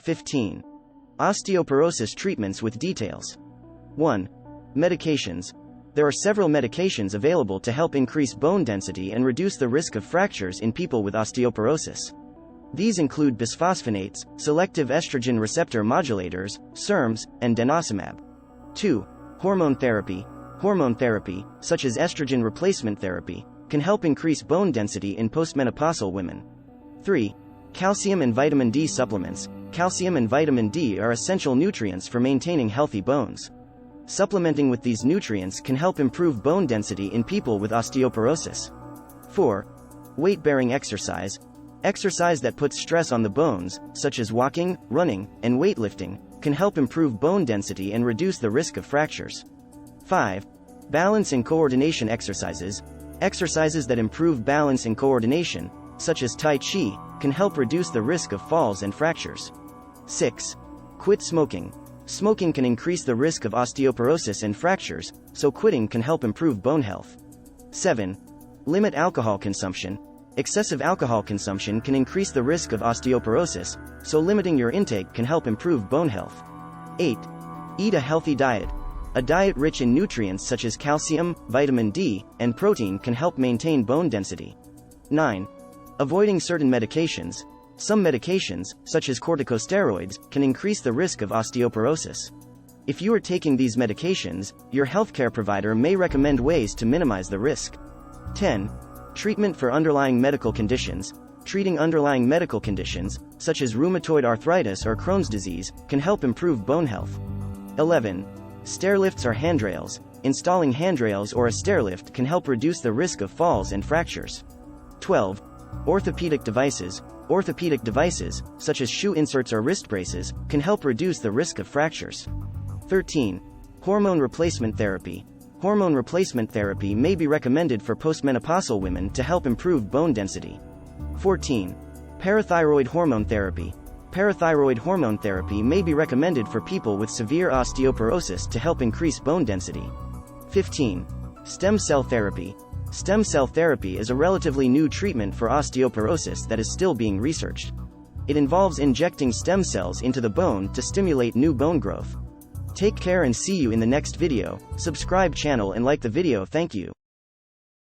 15. Osteoporosis treatments with details. 1. Medications. There are several medications available to help increase bone density and reduce the risk of fractures in people with osteoporosis. These include bisphosphonates, selective estrogen receptor modulators, SERMs, and denosumab. 2. Hormone therapy. Hormone therapy, such as estrogen replacement therapy, can help increase bone density in postmenopausal women. 3. Calcium and vitamin D supplements. Calcium and vitamin D are essential nutrients for maintaining healthy bones. Supplementing with these nutrients can help improve bone density in people with osteoporosis. 4. Weight-bearing exercise. Exercise that puts stress on the bones, such as walking, running, and weightlifting, can help improve bone density and reduce the risk of fractures. 5. Balance and coordination exercises. Exercises that improve balance and coordination, such as Tai Chi, can help reduce the risk of falls and fractures. 6. Quit smoking. Smoking can increase the risk of osteoporosis and fractures, so quitting can help improve bone health. 7. Limit alcohol consumption. Excessive alcohol consumption can increase the risk of osteoporosis, so limiting your intake can help improve bone health. 8. Eat a healthy diet. A diet rich in nutrients such as calcium, vitamin D, and protein can help maintain bone density. 9. Avoiding certain medications. Some medications, such as corticosteroids, can increase the risk of osteoporosis. If you are taking these medications, your healthcare provider may recommend ways to minimize the risk. 10. Treatment for underlying medical conditions. Treating underlying medical conditions, such as rheumatoid arthritis or Crohn's disease, can help improve bone health. 11. Stairlifts or handrails. Installing handrails or a stairlift can help reduce the risk of falls and fractures. 12. Orthopedic devices. Orthopedic devices, such as shoe inserts or wrist braces, can help reduce the risk of fractures. 13. Hormone replacement therapy. Hormone replacement therapy may be recommended for postmenopausal women to help improve bone density. 14. Parathyroid hormone therapy. Parathyroid hormone therapy may be recommended for people with severe osteoporosis to help increase bone density. 15. Stem cell therapy. Stem cell therapy is a relatively new treatment for osteoporosis that is still being researched. It involves injecting stem cells into the bone to stimulate new bone growth. Take care and see you in the next video. Subscribe channel and like the video. Thank you.